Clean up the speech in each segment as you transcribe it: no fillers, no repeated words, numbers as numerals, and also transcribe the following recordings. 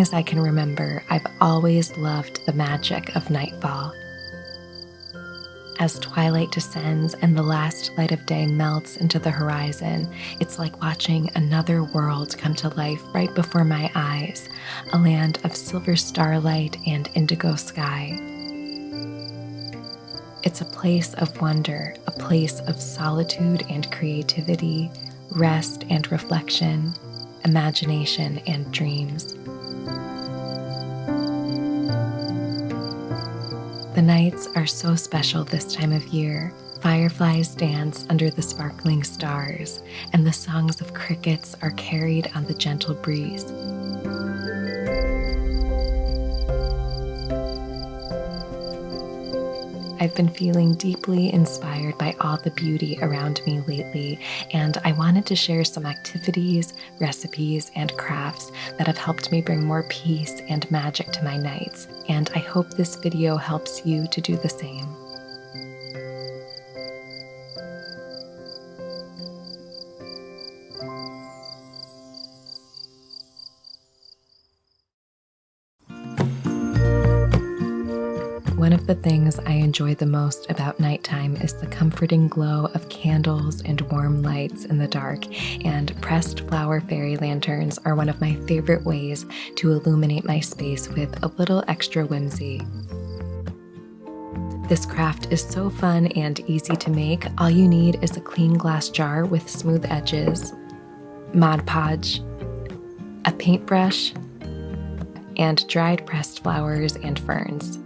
as I can remember, I've always loved the magic of nightfall. As twilight descends and the last light of day melts into the horizon, it's like watching another world come to life right before my eyes, a land of silver starlight and indigo sky. It's a place of wonder, a place of solitude and creativity, rest and reflection, imagination and dreams. The nights are so special this time of year. Fireflies dance under the sparkling stars, and the songs of crickets are carried on the gentle breeze. I've been feeling deeply inspired by all the beauty around me lately, and I wanted to share some activities, recipes, and crafts that have helped me bring more peace and magic to my nights, and I hope this video helps you to do the same. One of the things I enjoy the most about nighttime is the comforting glow of candles and warm lights in the dark, and pressed flower fairy lanterns are one of my favorite ways to illuminate my space with a little extra whimsy. This craft is so fun and easy to make. All you need is a clean glass jar with smooth edges, Mod Podge, a paintbrush, and dried pressed flowers and ferns.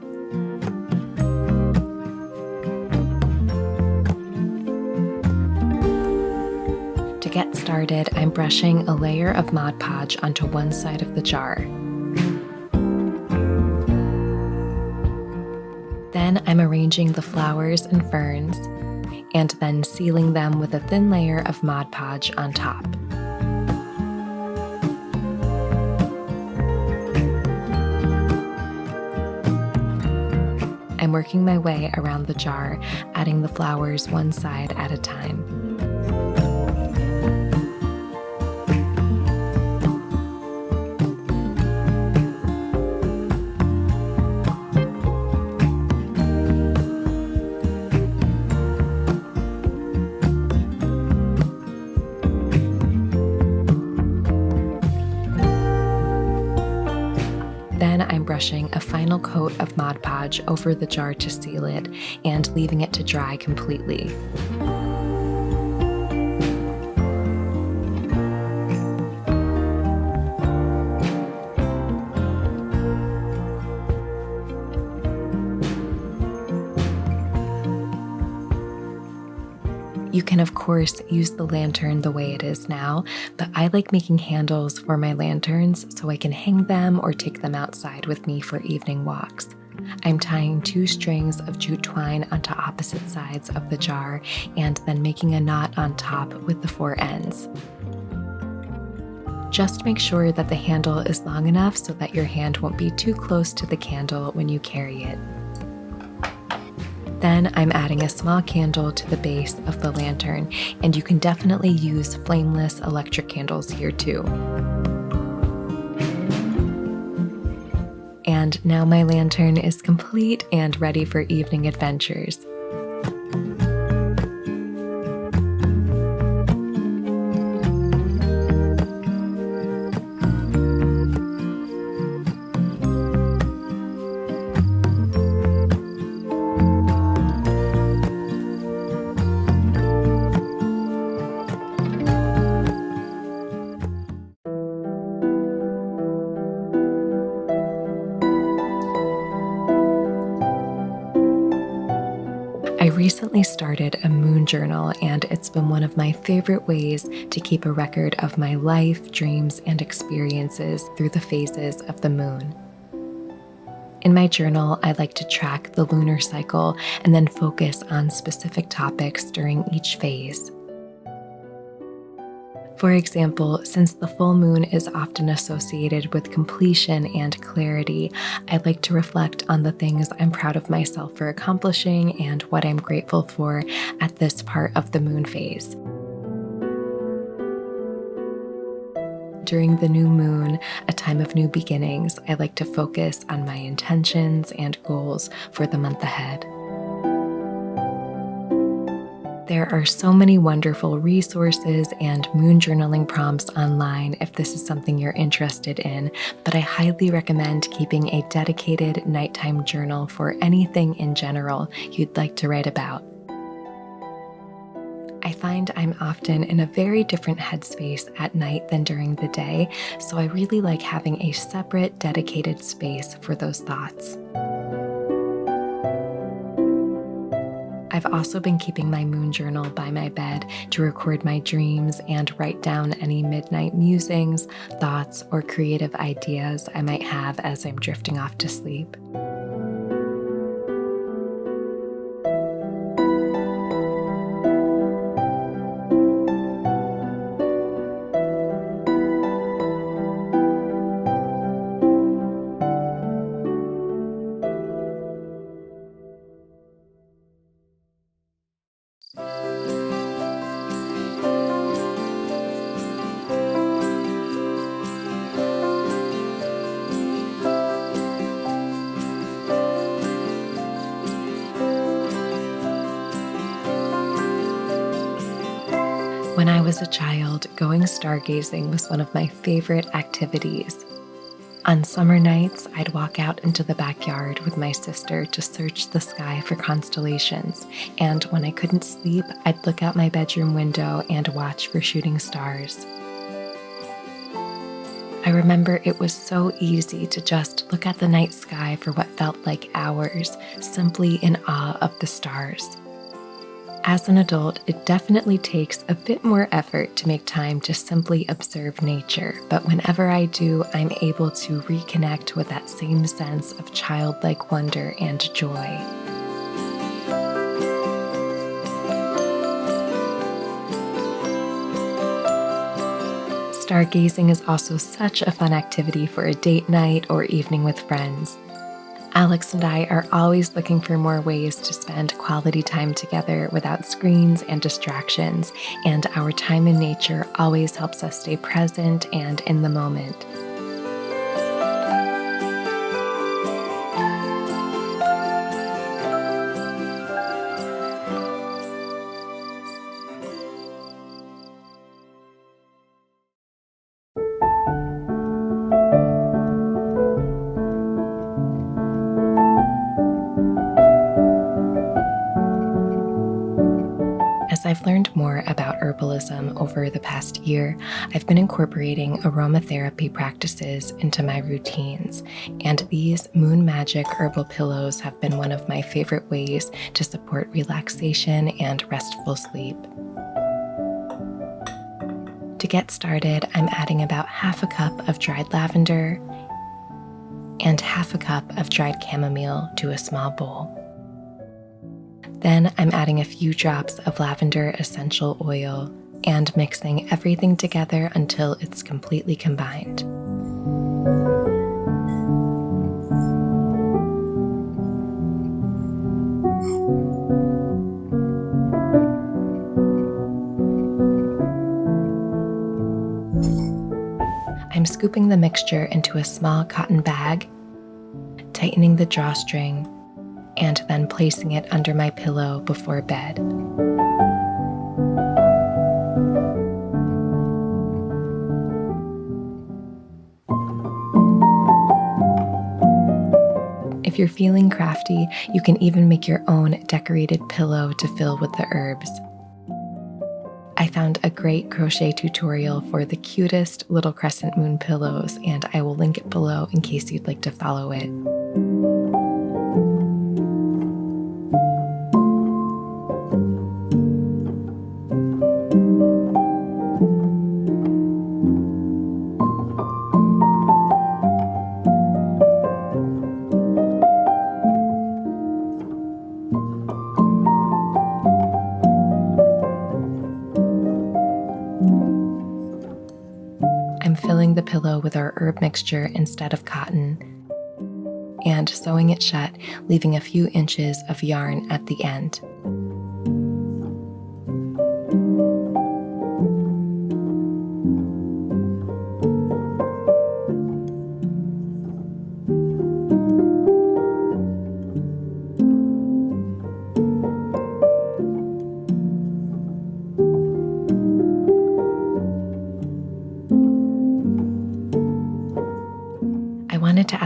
To get started, I'm brushing a layer of Mod Podge onto one side of the jar. Then I'm arranging the flowers and ferns, and then sealing them with a thin layer of Mod Podge on top. I'm working my way around the jar, adding the flowers one side at a time. Then I'm brushing a final coat of Mod Podge over the jar to seal it and leaving it to dry completely. You can, of course, use the lantern the way it is now, but I like making handles for my lanterns so I can hang them or take them outside with me for evening walks. I'm tying 2 strings of jute twine onto opposite sides of the jar and then making a knot on top with the 4 ends. Just make sure that the handle is long enough so that your hand won't be too close to the candle when you carry it. Then I'm adding a small candle to the base of the lantern, and you can definitely use flameless electric candles here too. And now my lantern is complete and ready for evening adventures. I recently started a moon journal, and it's been one of my favorite ways to keep a record of my life, dreams, and experiences through the phases of the moon. In my journal, I like to track the lunar cycle and then focus on specific topics during each phase. For example, since the full moon is often associated with completion and clarity, I like to reflect on the things I'm proud of myself for accomplishing and what I'm grateful for at this part of the moon phase. during the new moon, a time of new beginnings, I like to focus on my intentions and goals for the month ahead. There are so many wonderful resources and moon journaling prompts online if this is something you're interested in, but I highly recommend keeping a dedicated nighttime journal for anything in general you'd like to write about. I find I'm often in a very different headspace at night than during the day, so I really like having a separate, dedicated space for those thoughts. I've also been keeping my moon journal by my bed to record my dreams and write down any midnight musings, thoughts, or creative ideas I might have as I'm drifting off to sleep. When I was a child, going stargazing was one of my favorite activities. On summer nights, I'd walk out into the backyard with my sister to search the sky for constellations, and when I couldn't sleep, I'd look out my bedroom window and watch for shooting stars. I remember it was so easy to just look at the night sky for what felt like hours, simply in awe of the stars. As an adult, it definitely takes a bit more effort to make time to simply observe nature, but whenever I do, I'm able to reconnect with that same sense of childlike wonder and joy. Stargazing is also such a fun activity for a date night or evening with friends. Alex and I are always looking for more ways to spend quality time together without screens and distractions, and our time in nature always helps us stay present and in the moment. As I've learned more about herbalism over the past year, I've been incorporating aromatherapy practices into my routines, and these moon magic herbal pillows have been one of my favorite ways to support relaxation and restful sleep. To get started, I'm adding about half a cup of dried lavender and half a cup of dried chamomile to a small bowl. Then I'm adding a few drops of lavender essential oil and mixing everything together until it's completely combined. I'm scooping the mixture into a small cotton bag, tightening the drawstring, and then placing it under my pillow before bed. If you're feeling crafty, you can even make your own decorated pillow to fill with the herbs. I found a great crochet tutorial for the cutest little crescent moon pillows, and I will link it below in case you'd like to follow it. I'm filling the pillow with our herb mixture instead of cotton and sewing it shut, leaving a few inches of yarn at the end.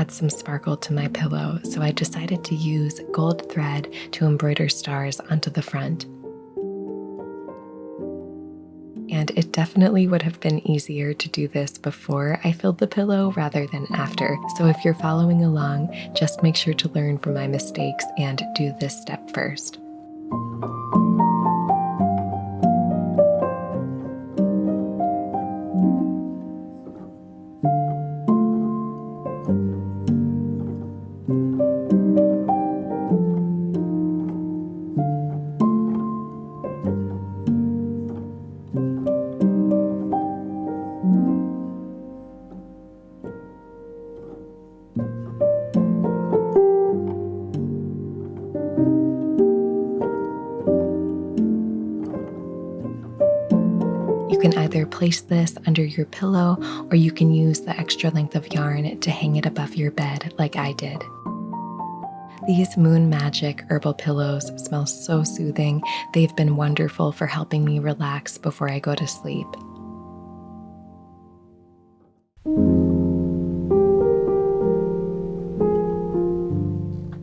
add some sparkle to my pillow, so I decided to use gold thread to embroider stars onto the front. And it definitely would have been easier to do this before I filled the pillow rather than after. So if you're following along, just make sure to learn from my mistakes and do this step first. You can either place this under your pillow or you can use the extra length of yarn to hang it above your bed like I did. These Moon Magic herbal pillows smell so soothing. They've been wonderful for helping me relax before I go to sleep.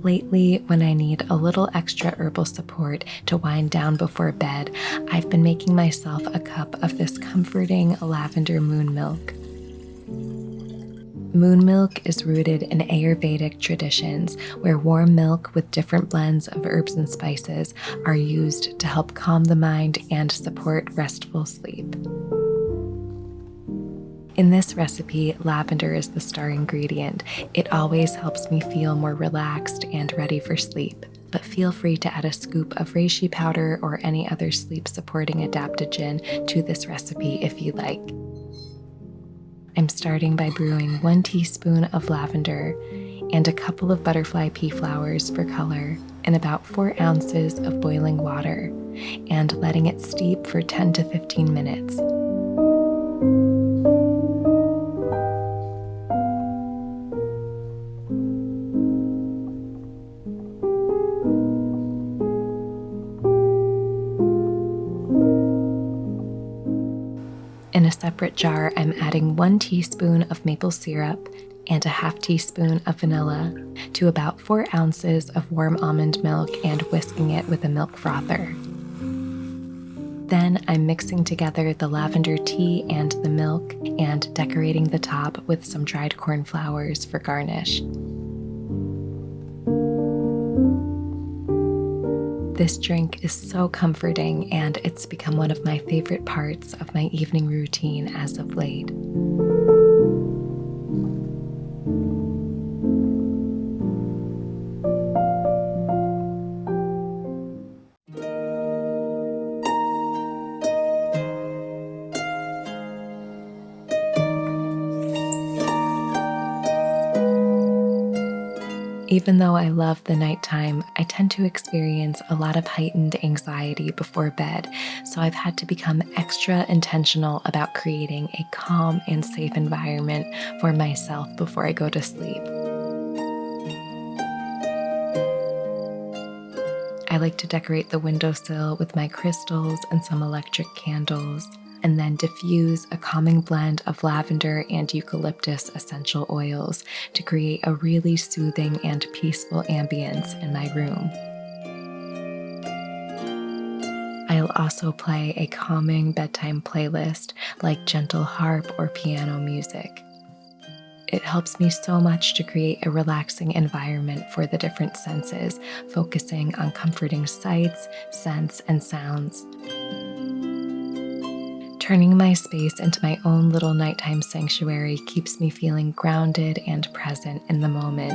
Lately, when I need a little extra herbal support to wind down before bed, I've been making myself a cup of this comforting lavender moon milk. Moon milk is rooted in Ayurvedic traditions where warm milk with different blends of herbs and spices are used to help calm the mind and support restful sleep. In this recipe, lavender is the star ingredient. It always helps me feel more relaxed and ready for sleep, but feel free to add a scoop of reishi powder or any other sleep-supporting adaptogen to this recipe if you like. I'm starting by brewing 1 teaspoon of lavender and a couple of butterfly pea flowers for color in about 4 ounces of boiling water and letting it steep for 10 to 15 minutes. In a separate jar, I'm adding 1 teaspoon of maple syrup and a half teaspoon of vanilla to about 4 ounces of warm almond milk and whisking it with a milk frother. Then I'm mixing together the lavender tea and the milk and decorating the top with some dried corn flowers for garnish. This drink is so comforting, and it's become one of my favorite parts of my evening routine as of late. Even though I love the nighttime, I tend to experience a lot of heightened anxiety before bed, so I've had to become extra intentional about creating a calm and safe environment for myself before I go to sleep. I like to decorate the windowsill with my crystals and some electric candles, and then diffuse a calming blend of lavender and eucalyptus essential oils to create a really soothing and peaceful ambience in my room. I'll also play a calming bedtime playlist like gentle harp or piano music. It helps me so much to create a relaxing environment for the different senses, focusing on comforting sights, scents, and sounds. Turning my space into my own little nighttime sanctuary keeps me feeling grounded and present in the moment.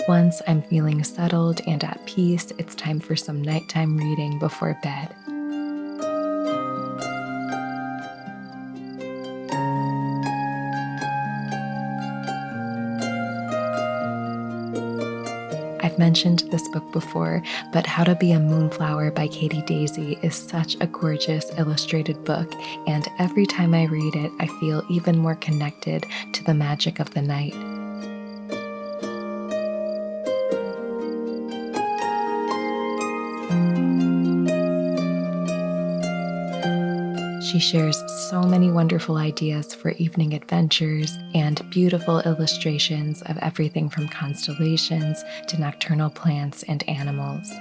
Once I'm feeling settled and at peace, it's time for some nighttime reading before bed. I've mentioned this book before, but How to Be a Moonflower by Katie Daisy is such a gorgeous illustrated book, and every time I read it, I feel even more connected to the magic of the night. She shares so many wonderful ideas for evening adventures and beautiful illustrations of everything from constellations to nocturnal plants and animals.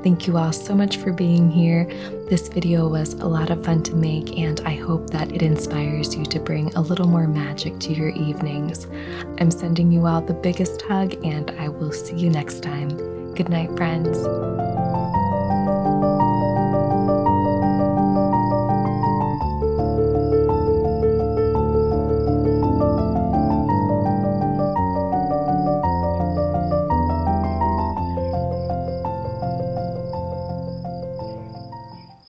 Thank you all so much for being here. This video was a lot of fun to make, and I hope that it inspires you to bring a little more magic to your evenings. I'm sending you all the biggest hug, and I will see you next time. Good night, friends.